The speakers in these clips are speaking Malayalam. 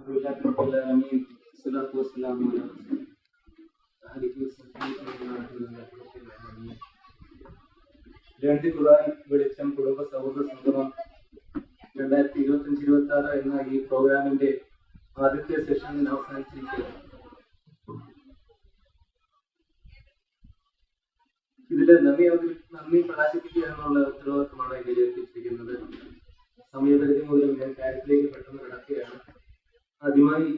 لله رب العالمين والصلاة والسلام على آله وصحبه أجمعين. ലേൺതി ഖുർആൻ വെളിച്ചം കുടുംബ സൗഹൃദ സംഗമം 2025-26 എന്ന ഈ പ്രോഗ്രാമിന്റെ ആദ്യത്തെ സെഷൻ അവസാനിച്ചിരിക്കുകയാണ്. ഇതില് നന്ദി പ്രകാശിപ്പിക്കുക എന്നുള്ള ഉത്തരവാദിത്വമാണ് ഇതിൽ ഏൽപ്പിച്ചിരിക്കുന്നത്. സമയപരിധി മൂലം ഞാൻ കാര്യത്തിലേക്ക് പെട്ടെന്ന് കിടക്കുകയാണ്. ആദ്യമായി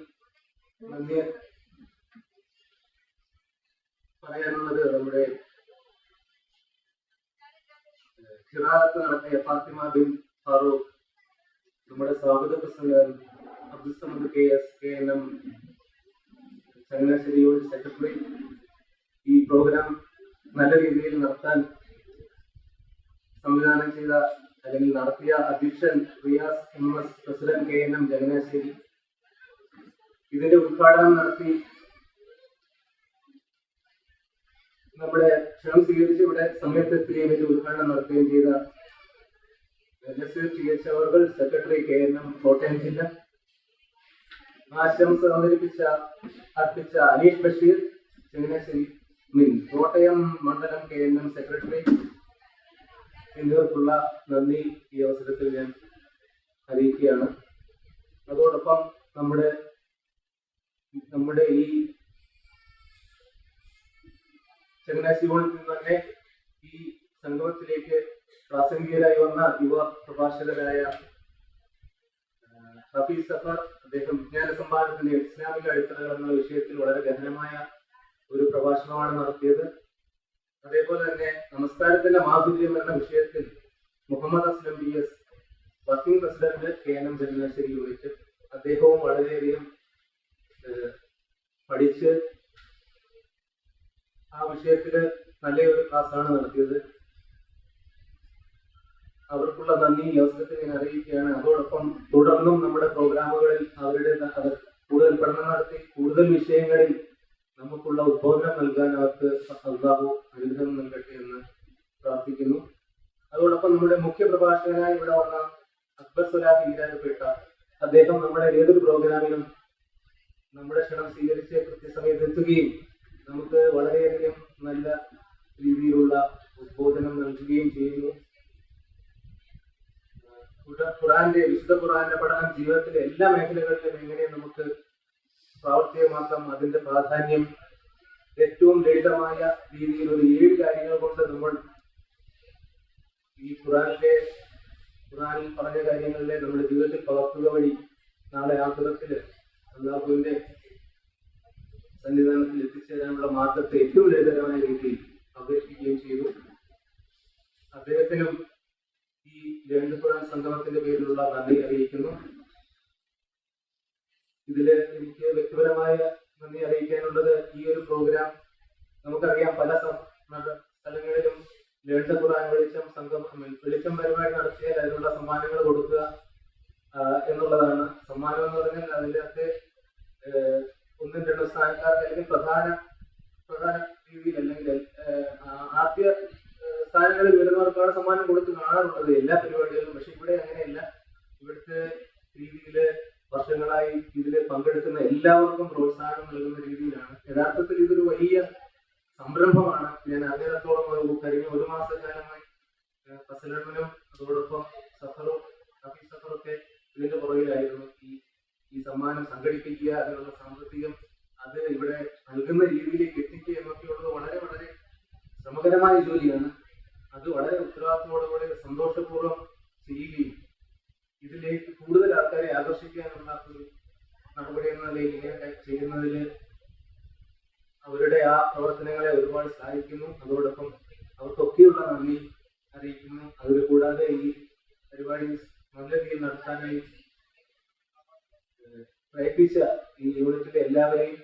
നന്ദി പറയാനുള്ളത് നമ്മുടെ ഖിറാഅത്ത് നടത്തിയ ഫാത്തിമ ബിൻ ഫാറൂഖ്, നമ്മുടെ സ്വാഗത പ്രസംഗകൻ Abdul Samad KSKNM Changanassery unit secretary, ഈ പ്രോഗ്രാം നല്ല രീതിയിൽ നടത്താൻ സംവിധാനം ചെയ്ത അല്ലെങ്കിൽ നടത്തിയ അധ്യക്ഷൻ Riyas MS, president KNM Changanassery, ഇതിന്റെ ഉദ്ഘാടനം നടത്തി നമ്മുടെ ക്ഷണം സ്വീകരിച്ച് ഇവിടെ സമയത്തെത്തുകയും ഇതിന്റെ ഉദ്ഘാടനം നടത്തുകയും ചെയ്ത TH അവർ, സെക്രട്ടറി KNM കോട്ടയം ജില്ല, ആശംസ അർപ്പിച്ച അനീഷ് ബഷീർ ചങ്ങനാശ്ശേരി കോട്ടയം മണ്ഡലം KNM സെക്രട്ടറി എന്നിവർക്കുള്ള നന്ദി ഈ അവസരത്തിൽ ഞാൻ അറിയിക്കുകയാണ്. അതോടൊപ്പം നമ്മുടെ ഈ ചങ്ങനാശ്ശേരി യൂണിറ്റിൽ നിന്ന് തന്നെ ഈ സംഗമത്തിലേക്ക് പ്രാസംഗികരായി വന്ന യുവ പ്രഭാഷകരായ ഹഫീസ് സഫർ, അദ്ദേഹം വിജ്ഞാന സമ്പാദനത്തിന്റെ ഇസ്ലാമിക അടിത്തറകൾ എന്ന വിഷയത്തിൽ വളരെ ഗഹനമായ ഒരു പ്രഭാഷണമാണ് നടത്തിയത്. അതേപോലെ തന്നെ നമസ്കാരത്തിന്റെ മാധുര്യം എന്ന വിഷയത്തിൽ Muhammad Aslam PS, working president KNM Changanassery unit, അദ്ദേഹവും വളരെയധികം പഠിച്ച് ആ വിഷയത്തിൽ നല്ലൊരു ക്ലാസ്സാണ് നടത്തിയത്. അവർക്കുള്ള നന്ദി ഈ അവസരത്തിൽ ഞാൻ അറിയിക്കുകയാണ്. അതോടൊപ്പം തുടർന്നും നമ്മുടെ പ്രോഗ്രാമുകളിൽ അവർ കൂടുതൽ പഠനം നടത്തി കൂടുതൽ വിഷയങ്ങളിൽ നമുക്കുള്ള ഉദ്ബോധനം നൽകാൻ അവർക്ക് അല്ലാഹു അനുഗ്രഹം നൽകട്ടെ എന്ന് പ്രാർത്ഥിക്കുന്നു. അതോടൊപ്പം നമ്മുടെ മുഖ്യ പ്രഭാഷകനായി ഇവിടെ വന്ന അക്ബർ സ്വലാഹി ഈരാജപേട്ട, അദ്ദേഹം നമ്മുടെ ഏതൊരു പ്രോഗ്രാമിനും നമ്മുടെ ക്ഷണം സ്വീകരിച്ച് കൃത്യസമയത്ത് എത്തുകയും നമുക്ക് വളരെയധികം നല്ല രീതിയിലുള്ള ഉദ്ബോധനം നൽകുകയും ചെയ്യുന്നു. വിശുദ്ധ ഖുർആന്റെ പഠനം ജീവിതത്തിലെ എല്ലാ മേഖലകളിലും എങ്ങനെ നമുക്ക് പ്രാവർത്തികമാക്കാം, അതിന്റെ പ്രാധാന്യം ഏറ്റവും ലളിതമായ രീതിയിൽ ഒരു 7 കാര്യങ്ങൾ കൊണ്ട് നമ്മൾ ഈ ഖുർആനിൽ പറഞ്ഞ കാര്യങ്ങളിലെ നമ്മുടെ ജീവിതത്തിൽ പകർത്തുക വഴി നാളെ ആഖിറത്തിൽ അല്ലാഹുവിന്റെ സന്നിധാനത്തിൽ എത്തിച്ചേരാനുള്ള മാർഗത്തെ ഏറ്റവും ലളിതമായ രീതിയിൽ അവതരിപ്പിക്കുകയും ചെയ്തു. അദ്ദേഹത്തിനും ഈ ലേൺതി ഖുർആൻ സംഗമത്തിന്റെ പേരിലുള്ള നന്ദി അറിയിക്കുന്നു. ഇതില് എനിക്ക് വ്യക്തിപരമായ നന്ദി അറിയിക്കാനുള്ളത്, ഈ ഒരു പ്രോഗ്രാം നമുക്കറിയാം പല സ്ഥലങ്ങളിലും ലേൺതി ഖുർആൻ വെളിച്ചം പരിപാടി നടത്തിയാൽ അതിനുള്ള സമ്മാനങ്ങൾ കൊടുക്കുക എന്നുള്ളതാണ്. സമ്മാനം എന്ന് പറഞ്ഞാൽ അതിനകത്ത് 1-2 സ്ഥാനക്കാർക്ക് അല്ലെങ്കിൽ പ്രധാന രീതിയിൽ അല്ലെങ്കിൽ ആദ്യ സ്ഥാനങ്ങളിൽ വരുന്നവർക്കാണ് സമ്മാനം കൊടുത്ത് കാണാറുള്ളത് എല്ലാ പരിപാടികളിലും. പക്ഷെ ഇവിടെ അങ്ങനെയല്ല. ഇവിടുത്തെ രീതിയിൽ വർഷങ്ങളായി ഇതിൽ പങ്കെടുക്കുന്ന എല്ലാവർക്കും പ്രോത്സാഹനം നൽകുന്ന രീതിയിലാണ്. യഥാർത്ഥത്തിൽ ഇതൊരു വലിയ സംരംഭമാണ്. ഞാൻ അറിഞ്ഞിടത്തോളം കഴിഞ്ഞ 1 മാസക്കാലമായി ഫസലനും അതോടൊപ്പം ഹഫീസ് സഫറൊക്കെ ഇതിന്റെ പുറകിലായിരുന്നു. ഈ സമ്മാനം സംഘടിപ്പിക്കുക, അതിനുള്ള സാമ്പത്തികം അത് ഇവിടെ നൽകുന്ന രീതിയിലേക്ക് എത്തിക്കുക എന്നൊക്കെയുള്ളത് വളരെ വളരെ ശ്രമകരമായ ജോലിയാണ്. അത് വളരെ ഉത്തരവാദിത്തത്തോടുകൂടി സന്തോഷപൂർവ്വം ചെയ്യുകയും ഇതിലേക്ക് കൂടുതൽ ആൾക്കാരെ ആകർഷിക്കാനുള്ള ഒരു നടപടി എന്ന നിലയിൽ ഇങ്ങനെ ചെയ്യുന്നതിൽ അവരുടെ ആ പ്രവർത്തനങ്ങളെ ഒരുപാട് സഹായിക്കുന്നു. അതോടൊപ്പം അവർക്കൊക്കെയുള്ള നന്ദി അറിയിക്കുന്നു. അതിൽ കൂടാതെ ഈ പരിപാടി നല്ല രീതിയിൽ നടത്താനായി പ്രയത്നിച്ച ഈ യൂണിറ്റിലെ എല്ലാവരെയും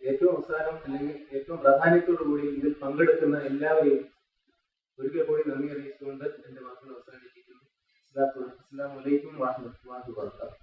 ഏറ്റവും അവസാനം അല്ലെങ്കിൽ ഏറ്റവും പ്രാധാന്യത്തോടുകൂടി ഇതിൽ പങ്കെടുക്കുന്ന എല്ലാവരെയും ഒരിക്കൽ കൂടി നന്ദി അറിയിച്ചുകൊണ്ട് എന്റെ വാക്കുകൾ അവസാനിപ്പിക്കുന്നു. അസ്സലാമു അലൈക്കും വറഹ്മത്തുള്ളാഹി വബറകാതുഹു.